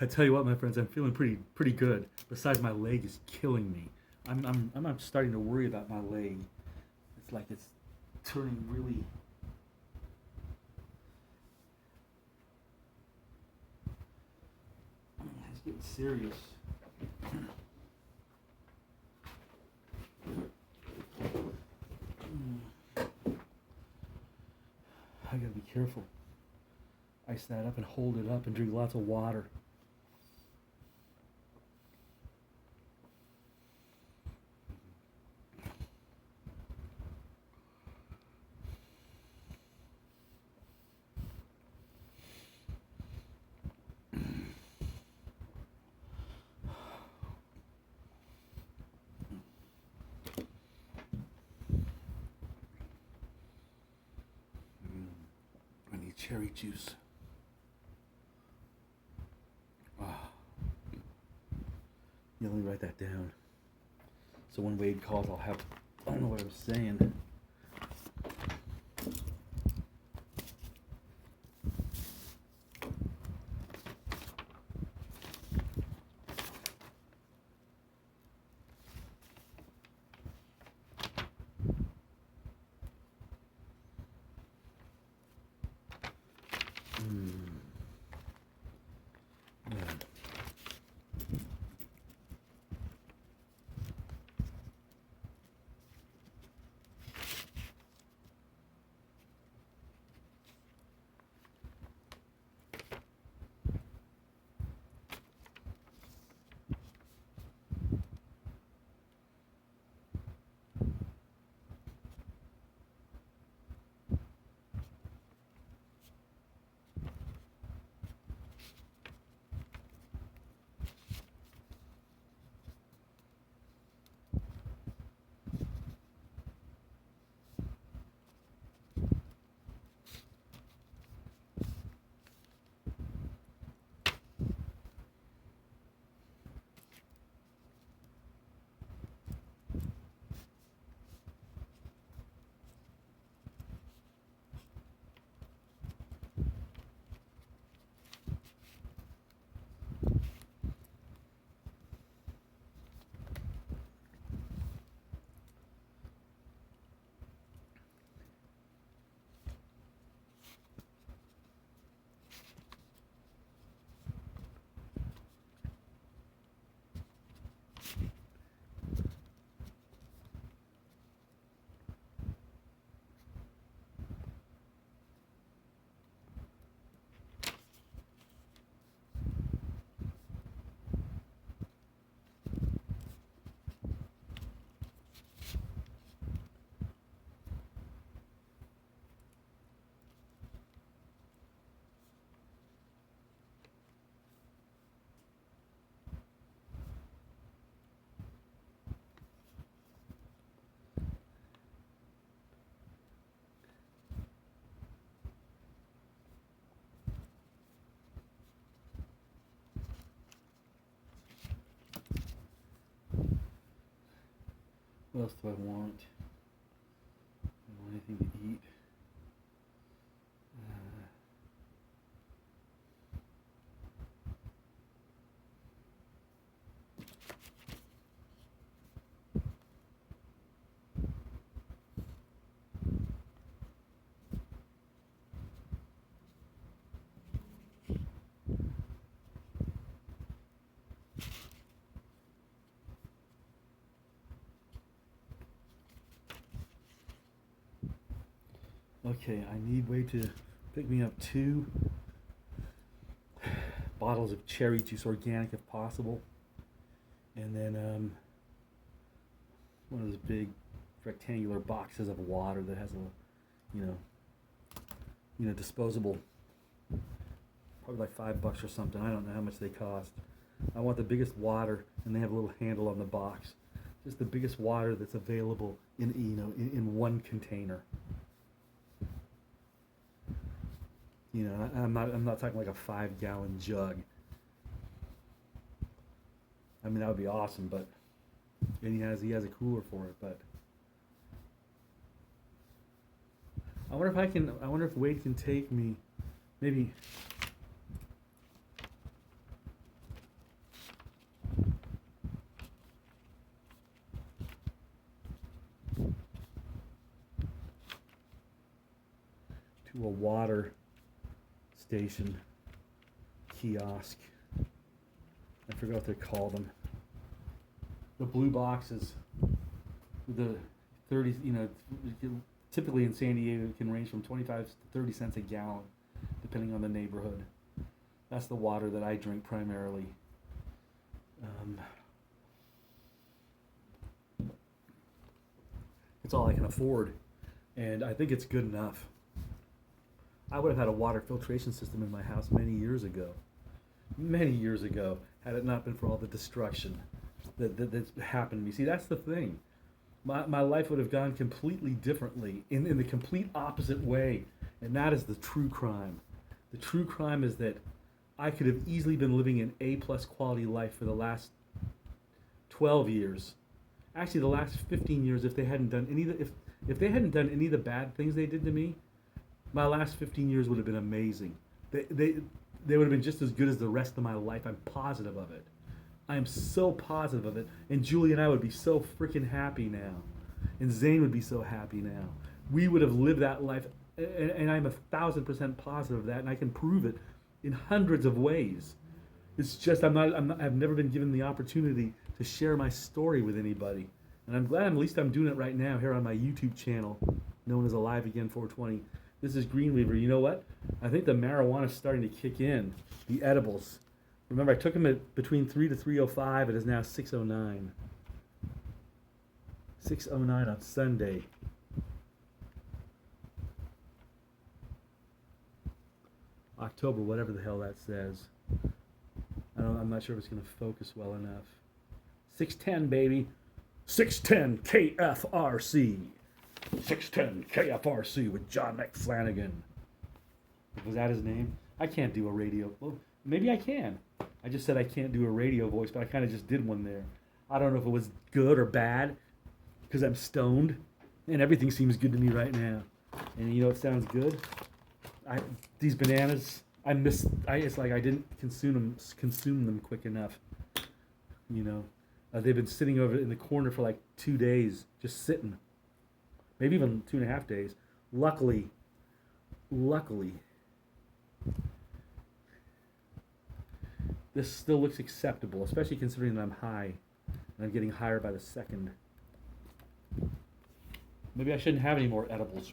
I tell you what, my friends, I'm feeling pretty good. Besides, my leg is killing me. I'm starting to worry about my leg. It's like it's turning really. It's getting serious. I gotta be careful. Ice that up and hold it up and drink lots of water. I need cherry juice. Yeah, let me write that down. So when Wade calls, I'll know what I'm saying. Yeah. What else do I want? I don't want anything to eat. Okay, I need Wade to pick me up 2 bottles of cherry juice, organic if possible, and then one of those big rectangular boxes of water that has a, disposable, probably like $5 or something. I don't know how much they cost. I want the biggest water, and they have a little handle on the box. Just the biggest water that's available in one container. I'm not talking like a 5-gallon jug. I mean, that would be awesome, but and he has a cooler for it. But I wonder if Wade can take me maybe to a water station kiosk. I forgot what they call them. The blue boxes, the 30, typically in San Diego it can range from 25 to 30 cents a gallon, depending on the neighborhood. That's the water that I drink primarily. It's all I can afford, and I think it's good enough. I would have had a water filtration system in my house many years ago, had it not been for all the destruction that's happened to me. See, that's the thing. My life would have gone completely differently, in the complete opposite way, and that is the true crime. The true crime is that I could have easily been living an A+ quality life for the last 12 years. Actually, the last 15 years, if they hadn't done if they hadn't done any of the bad things they did to me, my last 15 years would have been amazing. They would have been just as good as the rest of my life. I'm positive of it. I am so positive of it. And Julie and I would be so freaking happy now. And Zane would be so happy now. We would have lived that life, and I'm 1,000% positive of that, and I can prove it in hundreds of ways. It's just I've never been given the opportunity to share my story with anybody. And I'm glad at least I'm doing it right now here on my YouTube channel, known as LiViNG 420. This is Greenweaver. You know what? I think the marijuana is starting to kick in. The edibles. Remember, I took them at between 3 to 3:05. It is now 6:09. 6:09 on Sunday. October, whatever the hell that says. I'm not sure if it's going to focus well enough. 6:10, baby. 6:10 KFRC. 6:10 KFRC with John McFlanagan. Was that his name? I can't do a radio. Well, maybe I can. I just said I can't do a radio voice, but I kind of just did one there. I don't know if it was good or bad, because I'm stoned, and everything seems good to me right now. And you know what sounds good? These bananas, it's like I didn't consume them quick enough. They've been sitting over in the corner for like 2 days, just sitting. Maybe even 2.5 days. Luckily, this still looks acceptable, especially considering that I'm high, and I'm getting higher by the second. Maybe I shouldn't have any more edibles.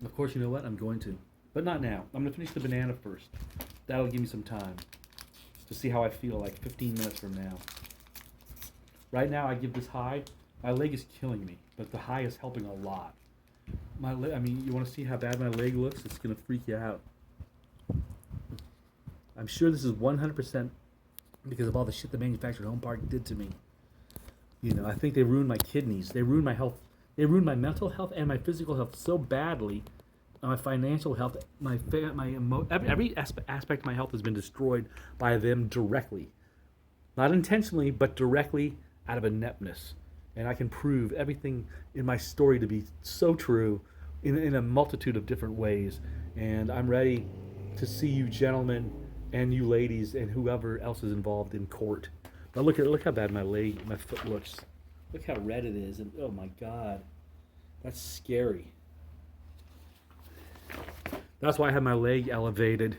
Of course, you know what? I'm going to. But not now. I'm going to finish the banana first. That'll give me some time to see how I feel like 15 minutes from now. Right now, I give this high. My leg is killing me, but the high is helping a lot. You want to see how bad my leg looks? It's going to freak you out. I'm sure this is 100% because of all the shit the manufactured home park did to me. I think they ruined my kidneys. They ruined my health. They ruined my mental health and my physical health so badly. My financial health, every aspect of my health has been destroyed by them directly. Not intentionally, but directly out of ineptness. And I can prove everything in my story to be so true in a multitude of different ways. And I'm ready to see you gentlemen and you ladies and whoever else is involved in court. Now look how bad my foot looks. Look how red it is, and oh my God, that's scary. That's why I have my leg elevated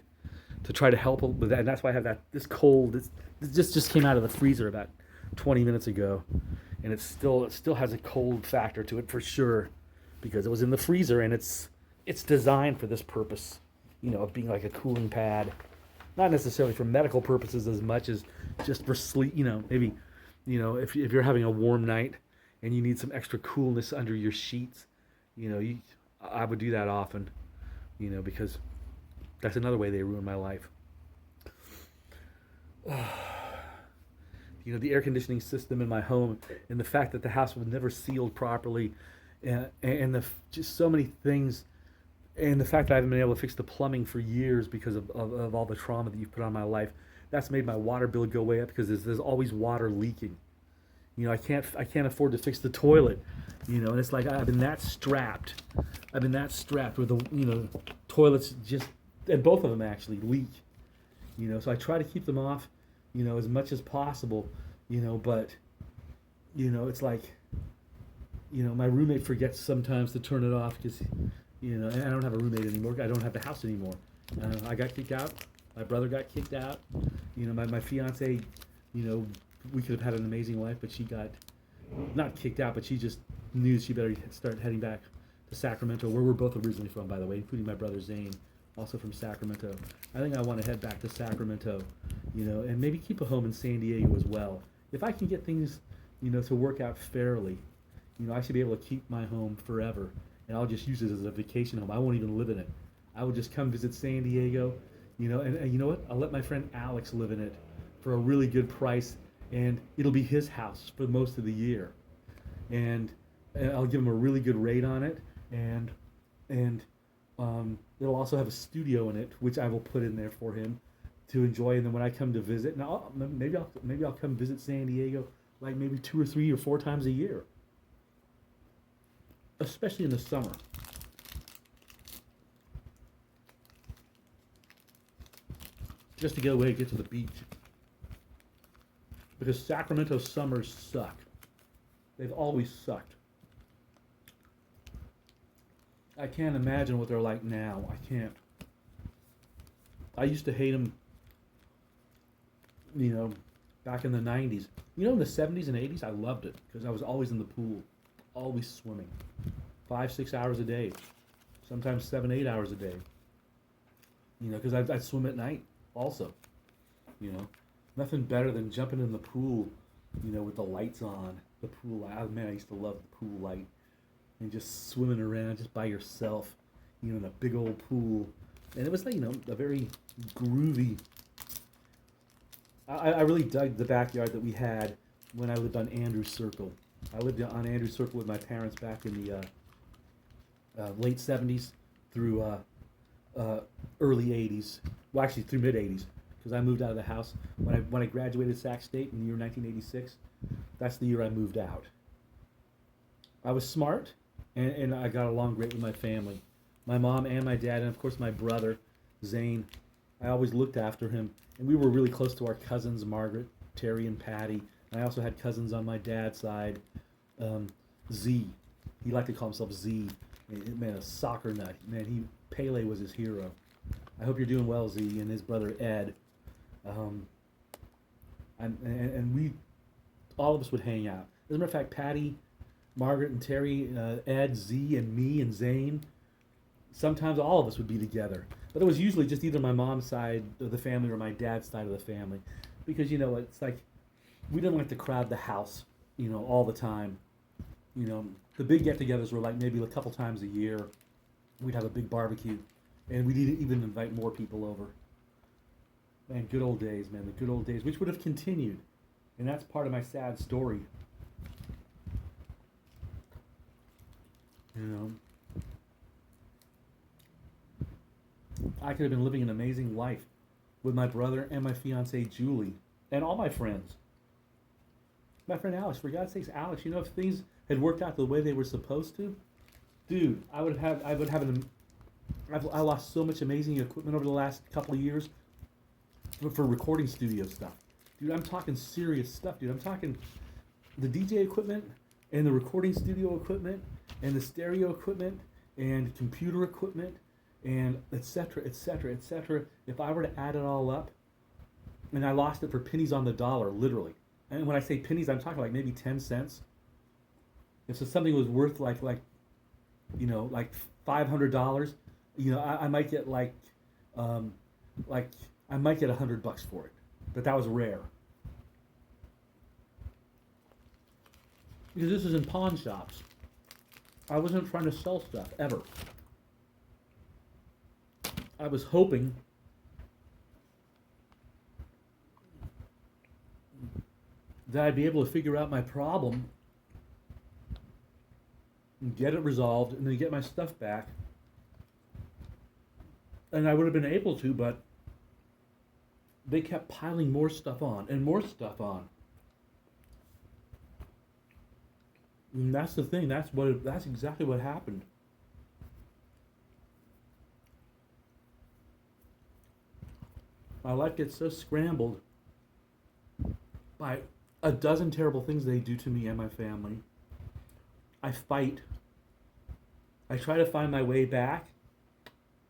to try to help with that, and that's why I have this cold. This just came out of the freezer about 20 minutes ago, and it still has a cold factor to it for sure, because it was in the freezer and it's designed for this purpose, of being like a cooling pad, not necessarily for medical purposes as much as just for sleep. Maybe. If you're having a warm night and you need some extra coolness under your sheets, I would do that often, because that's another way they ruin my life. The air conditioning system in my home, and the fact that the house was never sealed properly, and just so many things, and the fact that I haven't been able to fix the plumbing for years because of all the trauma that you've put on my life. That's made my water bill go way up because there's always water leaking. I can't afford to fix the toilet. And it's like I've been that strapped. Where the toilets and both of them actually leak. So I try to keep them off, as much as possible. But, it's like my roommate forgets sometimes to turn it off because, and I don't have a roommate anymore. I don't have the house anymore. I got kicked out. My brother got kicked out. My fiance, we could have had an amazing life, but she got not kicked out, but she just knew she better start heading back to Sacramento, where we're both originally from, by the way, including my brother Zane, also from Sacramento. I think I want to head back to Sacramento, and maybe keep a home in San Diego as well. If I can get things, to work out fairly, I should be able to keep my home forever, and I'll just use it as a vacation home. I won't even live in it. I will just come visit San Diego, and you know what? I'll let my friend Alex live in it for a really good price, and it'll be his house for most of the year. And I'll give him a really good rate on it, and it'll also have a studio in it, which I will put in there for him to enjoy. And then when I come to visit, now maybe I'll come visit San Diego like maybe 2 or 3 or 4 times a year, especially in the summer. Just to get away, get to the beach. Because Sacramento summers suck. They've always sucked. I can't imagine what they're like now. I can't. I used to hate them, back in the 90s. In the 70s and 80s, I loved it because I was always in the pool, always swimming. 5-6 hours a day, sometimes 7-8 hours a day. Because I'd swim at night also. Nothing better than jumping in the pool, with the lights on. The pool light. Man, I used to love the pool light. And just swimming around just by yourself, in a big old pool. And it was like, a very groovy. I really dug the backyard that we had when I lived on Andrews Circle. I lived on Andrews Circle with my parents back in the late 70s through early 80s. Well, actually through mid 80s, because I moved out of the house when I graduated Sac State in the year 1986. That's the year I moved out. I was smart, and I got along great with my family. My mom and my dad, and of course my brother, Zane. I always looked after him, and we were really close to our cousins, Margaret, Terry, and Patty. And I also had cousins on my dad's side, Z. He liked to call himself Z. Man, a soccer nut. Man, Pele was his hero. I hope you're doing well, Z, and his brother Ed. And we, all of us would hang out. As a matter of fact, Patty, Margaret, and Terry, Ed, Z, and me, and Zane, sometimes all of us would be together. But it was usually just either my mom's side of the family or my dad's side of the family. Because, it's like, we didn't like to crowd the house, all the time. The big get-togethers were like maybe a couple times a year. We'd have a big barbecue. And we'd even invite more people over. Man, good old days, man, the good old days, which would have continued. And that's part of my sad story. I could have been living an amazing life with my brother and my fiancée Julie and all my friends. My friend Alex, for God's sakes, Alex, if things had worked out the way they were supposed to, dude, I lost so much amazing equipment over the last couple of years for recording studio stuff. Dude, I'm talking serious stuff, dude. I'm talking the DJ equipment and the recording studio equipment and the stereo equipment and computer equipment and et cetera, et cetera, et cetera. If I were to add it all up, and I lost it for pennies on the dollar, literally. And when I say pennies, I'm talking like maybe 10 cents. If something was worth like $500, I might get I might get $100 for it, but that was rare. Because this is in pawn shops. I wasn't trying to sell stuff, ever. I was hoping that I'd be able to figure out my problem and get it resolved and then get my stuff back. And I would have been able to, but they kept piling more stuff on and more stuff on. And that's the thing. That's exactly what happened. My life gets so scrambled by a dozen terrible things they do to me and my family. I fight. I try to find my way back.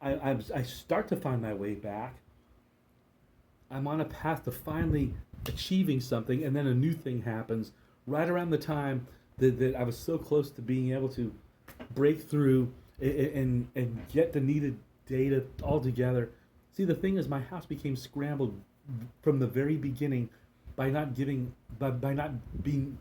I start to find my way back. I'm on a path to finally achieving something, and then a new thing happens right around the time that I was so close to being able to break through and get the needed data all together. See, the thing is, my house became scrambled from the very beginning by not being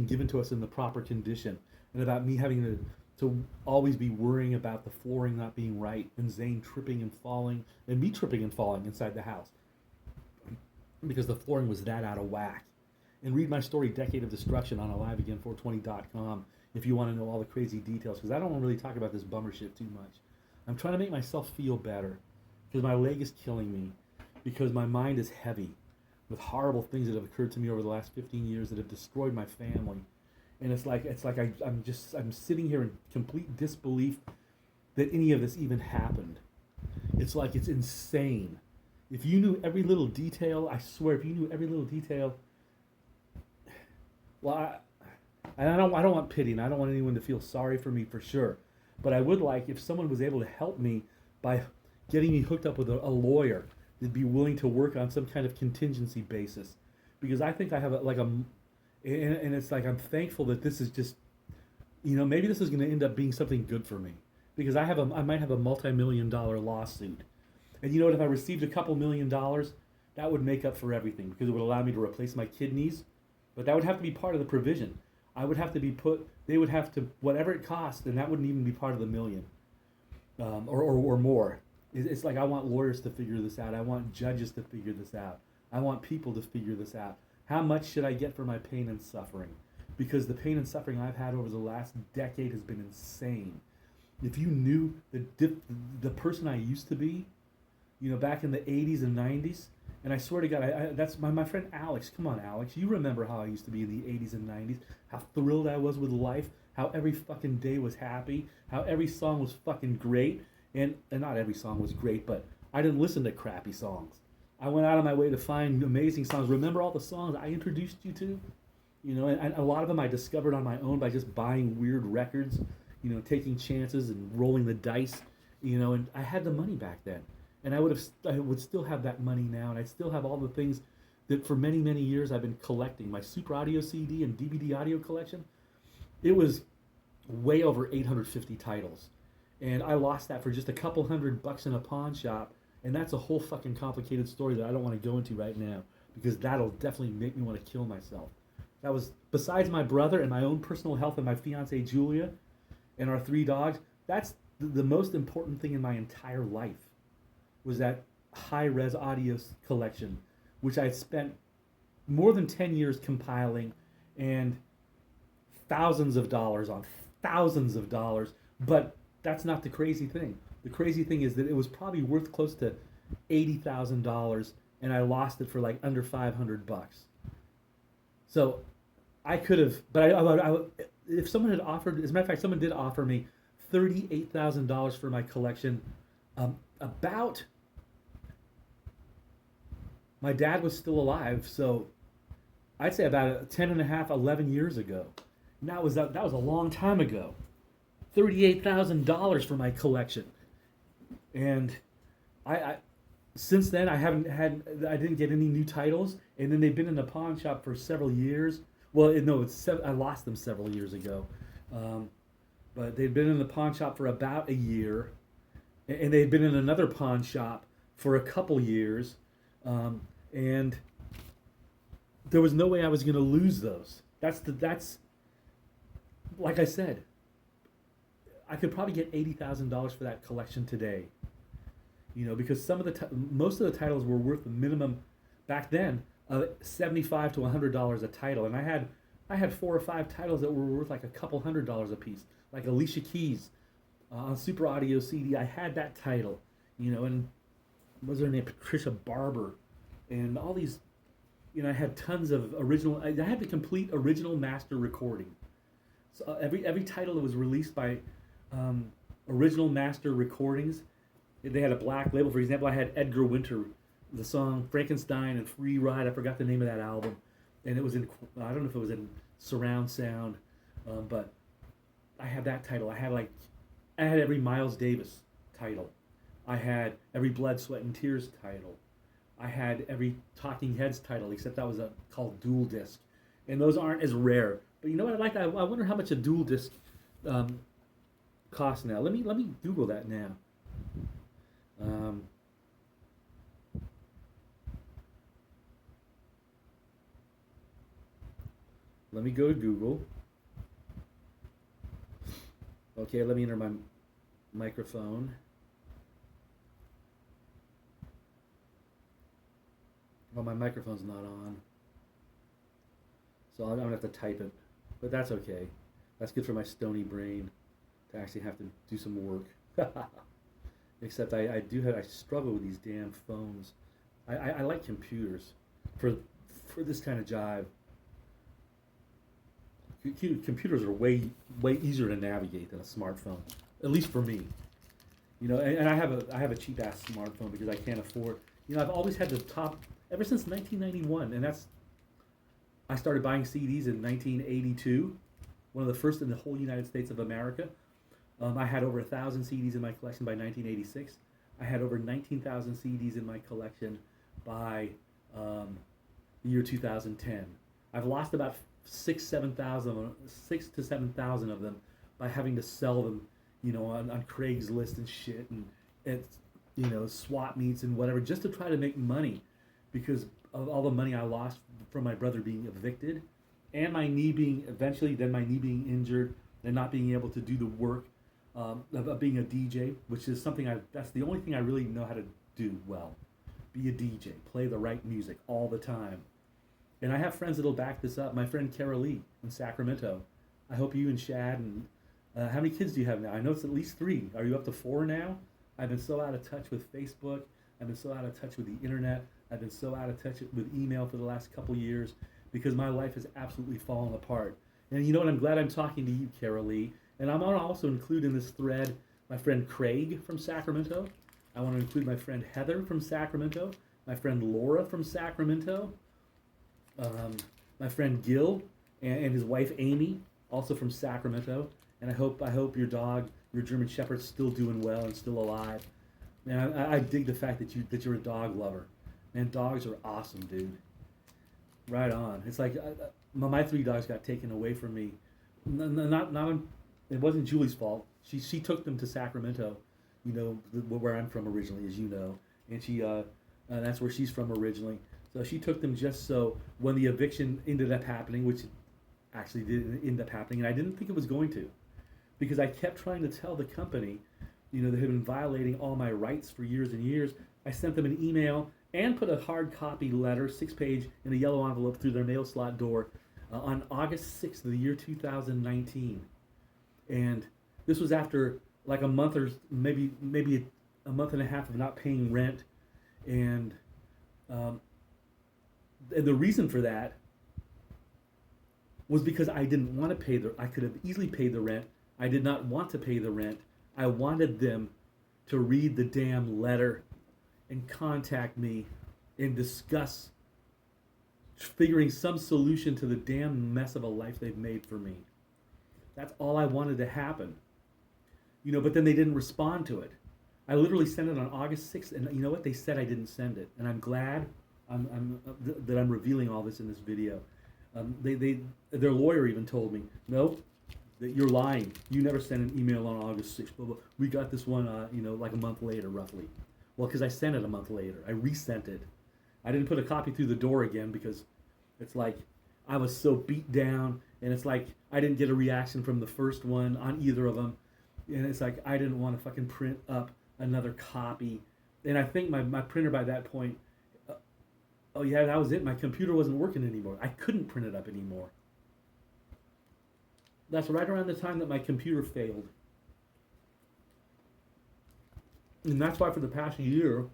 given to us in the proper condition, and about me having to always be worrying about the flooring not being right, and Zane tripping and falling, and me tripping and falling inside the house because the flooring was that out of whack. And read my story, Decade of Destruction, on LiViNG420.com if you want to know all the crazy details, because I don't want to really talk about this bummer shit too much. I'm trying to make myself feel better, because my leg is killing me, because my mind is heavy with horrible things that have occurred to me over the last 15 years that have destroyed my family. And it's like I'm sitting here in complete disbelief that any of this even happened. It's like, it's insane. If you knew every little detail, I swear, if you knew every little detail, well, I don't want pity, and I don't want anyone to feel sorry for me for sure. But I would like if someone was able to help me by getting me hooked up with a lawyer that'd be willing to work on some kind of contingency basis, because I think I have and it's like, I'm thankful that this is just, maybe this is going to end up being something good for me, because I might have a multi-million-dollar lawsuit, and you know what? If I received a couple $1 million, that would make up for everything, because it would allow me to replace my kidneys, but that would have to be part of the provision. I would have to they would have to, whatever it cost, and that wouldn't even be part of the $1 million, or more. It's like, I want lawyers to figure this out. I want judges to figure this out. I want people to figure this out. How much should I get for my pain and suffering? Because the pain and suffering I've had over the last decade has been insane. If you knew the person I used to be, back in the 80s and 90s, and I swear to God, that's my friend Alex. Come on, Alex. You remember how I used to be in the 80s and 90s, how thrilled I was with life, how every fucking day was happy, how every song was fucking great. And not every song was great, but I didn't listen to crappy songs. I went out of my way to find amazing songs. Remember all the songs I introduced you to? And a lot of them I discovered on my own by just buying weird records, taking chances and rolling the dice, and I had the money back then. And I would still have that money now, and I'd still have all the things that for many, many years I've been collecting. My Super Audio CD and DVD audio collection, it was way over 850 titles. And I lost that for just a couple $100 in a pawn shop, and that's a whole fucking complicated story that I don't want to go into right now, because that'll definitely make me want to kill myself. That was, besides my brother and my own personal health and my fiance Julia and our 3 dogs, that's the most important thing in my entire life, was that high-res audio collection, which I had spent more than 10 years compiling, and thousands of dollars, but that's not the crazy thing. The crazy thing is that it was probably worth close to $80,000, and I lost it for like under $500. So I could have, but I if someone had offered, as a matter of fact, someone did offer me $38,000 for my collection. My dad was still alive, so I'd say about 10 and a half, 11 years ago. And that was a long time ago. $38,000 for my collection, and I since then I didn't get any new titles, and then they've been in the pawn shop for several years. Well, no, I lost them several years ago, but they'd been in the pawn shop for about a year, and they'd been in another pawn shop for a couple years, and there was no way I was going to lose those. That's like I said, I could probably get $80,000 for that collection today, because most of the titles were worth the minimum back then of $75 to $100 a title, and I had 4 or 5 titles that were worth like a couple $100 a piece, like Alicia Keys on Super Audio CD. I had that title, and what was her name, Patricia Barber, and all these, I had tons of original. I had the complete original master recording. So every title that was released by original master recordings, they had a black label. For example, I had Edgar Winter, the song Frankenstein and Free Ride. I forgot the name of that album, and it was in, I don't know if it was in surround sound, but I had that title. I had every Miles Davis title. I had every Blood, Sweat, and Tears title. I had every Talking Heads title, except that was called dual disc, and those aren't as rare. But you know what I like? I wonder how much a dual disc costs now. Let me Google that now. Let me go to Google. Okay, let me enter my microphone. Well, my microphone's not on, so I'm gonna have to type it, but that's okay. That's good for my stony brain to actually have to do some work. Except I struggle with these damn phones. I like computers for this kind of jive. Computers are way easier to navigate than a smartphone, at least for me. You know, and I have a cheap ass smartphone because I can't afford. You know, I've always had the top ever since 1991, and I started buying CDs in 1982, one of the first in the whole United States of America. I had over 1,000 CDs in my collection by 1986. I had over 19,000 CDs in my collection by the year 2010. I've lost about 6,000 to 7,000 of them by having to sell them, you know, on Craigslist and shit, and you know, swap meets and whatever, just to try to make money, because of all the money I lost from my brother being evicted, and my knee being injured, and not being able to do the work of being a DJ, which is something that's the only thing I really know how to do well. Be a DJ, play the right music all the time. And I have friends that'll back this up. My friend Kara Lee in Sacramento. I hope you and Shad and how many kids do you have now? I know it's at least 3. Are you up to 4 now? I've been so out of touch with Facebook. I've been so out of touch with the internet. I've been so out of touch with email for the last couple years because my life has absolutely fallen apart. And you know what? I'm glad I'm talking to you, Kara Lee. And I'm going to also include in this thread my friend Craig from Sacramento. I want to include my friend Heather from Sacramento, my friend Laura from Sacramento, my friend Gil and his wife Amy, also from Sacramento. And I hope your dog, your German Shepherd's still doing well and still alive. Man, I dig the fact that you're a dog lover. Man, dogs are awesome, dude. Right on. It's like my 3 dogs got taken away from me. It wasn't Julie's fault. She took them to Sacramento, you know, where I'm from originally, as you know, and that's where she's from originally. So she took them just so when the eviction ended up happening, which actually did end up happening, and I didn't think it was going to, because I kept trying to tell the company, you know, they had been violating all my rights for years and years. I sent them an email and put a hard copy letter, 6-page, in a yellow envelope through their mail slot door on August 6th of the year 2019. And this was after like a month or maybe a month and a half of not paying rent. And the reason for that was because I didn't want to pay I could have easily paid the rent. I did not want to pay the rent. I wanted them to read the damn letter and contact me and discuss figuring some solution to the damn mess of a life they've made for me. That's all I wanted to happen. You know, but then they didn't respond to it. I literally sent it on August 6th, and you know what? They said I didn't send it. And I'm glad that I'm revealing all this in this video. Their lawyer even told me, no, that you're lying. You never sent an email on August 6th. Blah, blah. We got this one, you know, like a month later, roughly. Well, because I sent it a month later. I resent it. I didn't put a copy through the door again because it's like I was so beat down, and it's like I didn't get a reaction from the first one on either of them. And it's like I didn't want to fucking print up another copy. And I think my printer by that point, oh yeah, that was it. My computer wasn't working anymore. I couldn't print it up anymore. That's right around the time that my computer failed. And that's why for the past year,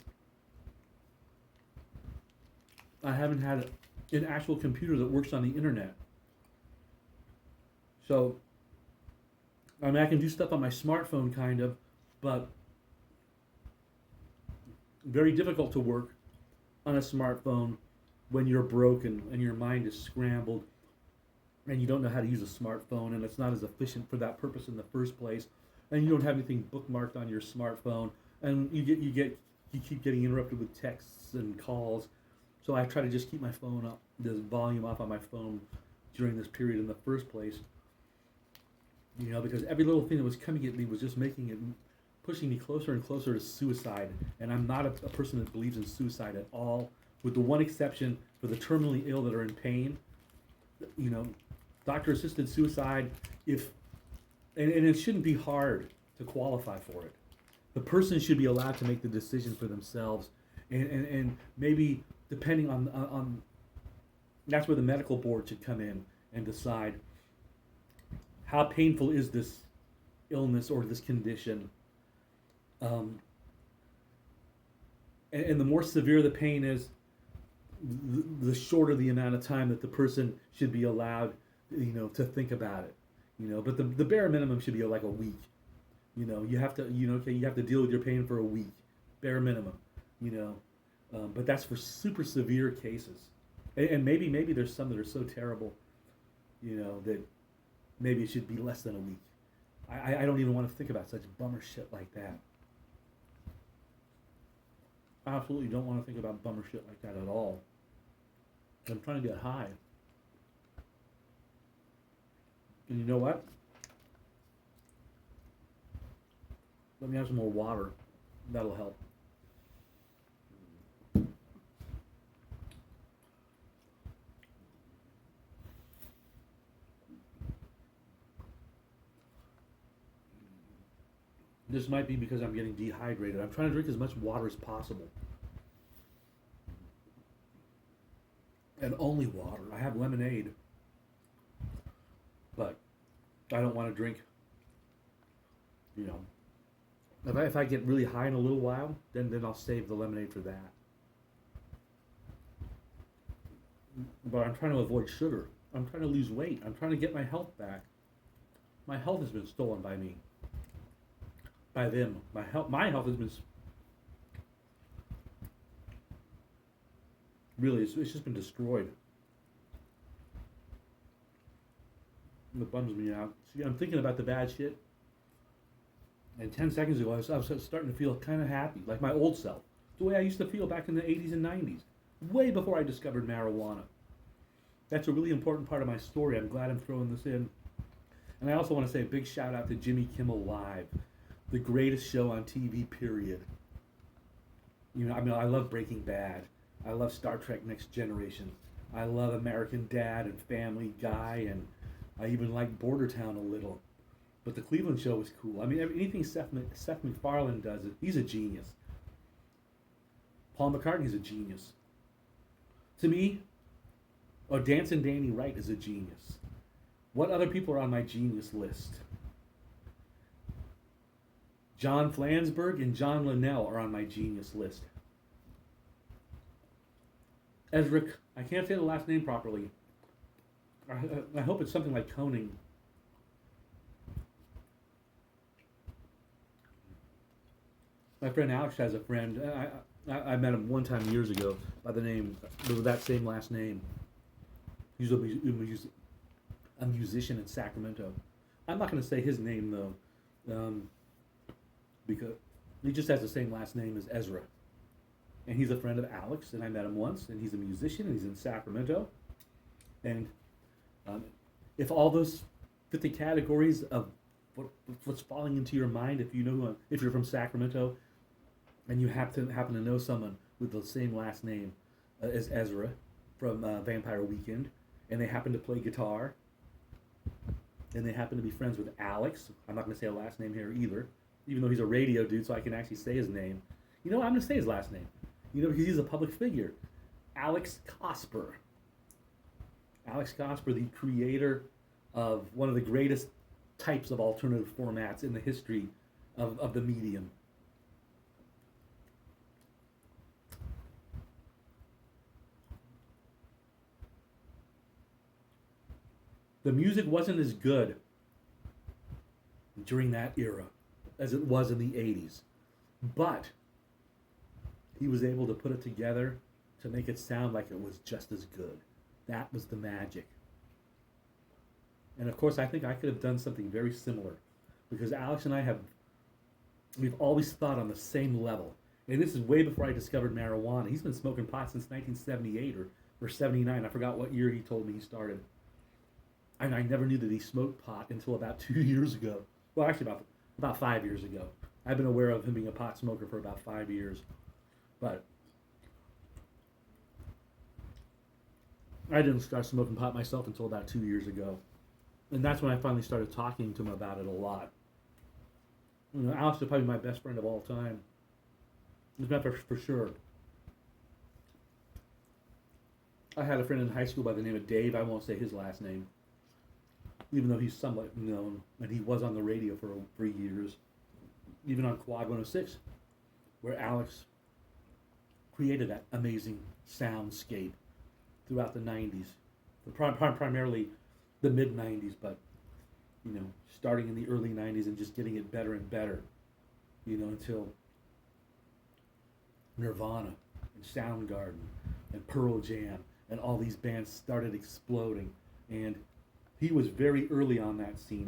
I haven't had an actual computer that works on the internet. So, I mean, I can do stuff on my smartphone kind of, but very difficult to work on a smartphone when you're broken and your mind is scrambled and you don't know how to use a smartphone, and it's not as efficient for that purpose in the first place, and you don't have anything bookmarked on your smartphone, and you keep getting interrupted with texts and calls. So I try to just keep my phone up, the volume off on my phone during this period in the first place. You know, because every little thing that was coming at me was just pushing me closer and closer to suicide. And I'm not a person that believes in suicide at all, with the one exception for the terminally ill that are in pain. You know, doctor-assisted suicide, and it shouldn't be hard to qualify for it. The person should be allowed to make the decision for themselves, and maybe depending on that's where the medical board should come in and decide how painful is this illness or this condition. And the more severe the pain is, the shorter the amount of time that the person should be allowed, you know, to think about it. You know, but the bare minimum should be like a week. You know, you have to deal with your pain for a week, bare minimum. You know, but that's for super severe cases, and maybe there's some that are so terrible, you know, that maybe it should be less than a week. I don't even want to think about such bummer shit like that. I absolutely don't want to think about bummer shit like that at all. I'm trying to get high. And you know what? Let me have some more water. That'll help. This might be because I'm getting dehydrated. I'm trying to drink as much water as possible. And only water. I have lemonade. But I don't want to drink, you know. If I get really high in a little while, then I'll save the lemonade for that. But I'm trying to avoid sugar. I'm trying to lose weight. I'm trying to get my health back. My health has been stolen by me. By them. My health has been... Really, it's just been destroyed. And it bums me out. See, I'm thinking about the bad shit. And 10 seconds ago, I was starting to feel kind of happy, like my old self. The way I used to feel back in the 80s and 90s. Way before I discovered marijuana. That's a really important part of my story. I'm glad I'm throwing this in. And I also want to say a big shout out to Jimmy Kimmel Live. The greatest show on TV, period. You know, I mean, I love Breaking Bad. I love Star Trek Next Generation. I love American Dad and Family Guy, and I even like Border Town a little. But the Cleveland show was cool. I mean, anything Seth MacFarlane does, he's a genius. Paul McCartney's a genius. To me, Dancing Danny Wright is a genius. What other people are on my genius list? John Flansburgh and John Linnell are on my genius list. Ezra, I can't say the last name properly. I hope it's something like Koenig. My friend Alex has a friend. I met him one time years ago by the name, with that same last name. He's a musician in Sacramento. I'm not going to say his name though, because he just has the same last name as Ezra. And he's a friend of Alex, and I met him once, and he's a musician, and he's in Sacramento. And if all those fit the categories of what's falling into your mind, if you're from Sacramento, and you happen to know someone with the same last name as Ezra from Vampire Weekend, and they happen to play guitar, and they happen to be friends with Alex. I'm not going to say a last name here either, even though he's a radio dude, so I can actually say his name. You know what? I'm going to say his last name. You know, because he's a public figure. Alex Cosper. Alex Cosper, the creator of one of the greatest types of alternative formats in the history of the medium. The music wasn't as good during that era as it was in the 80s. But he was able to put it together to make it sound like it was just as good. That was the magic. And of course, I think I could have done something very similar, because Alex and I we've always thought on the same level. And this is way before I discovered marijuana. He's been smoking pot since 1978 or 79. I forgot what year he told me he started. And I never knew that he smoked pot until about 2 years ago. Well, actually, about 5 years ago. I've been aware of him being a pot smoker for about 5 years. But I didn't start smoking pot myself until about 2 years ago. And that's when I finally started talking to him about it a lot. You know, Alex is probably my best friend of all time. It's not for sure. I had a friend in high school by the name of Dave. I won't say his last name, even though he's somewhat known, and he was on the radio for years, even on Quad 106, where Alex created that amazing soundscape throughout the 90s, primarily the mid-90s, but, you know, starting in the early 90s and just getting it better and better, you know, until Nirvana and Soundgarden and Pearl Jam and all these bands started exploding. And he was very early on that scene.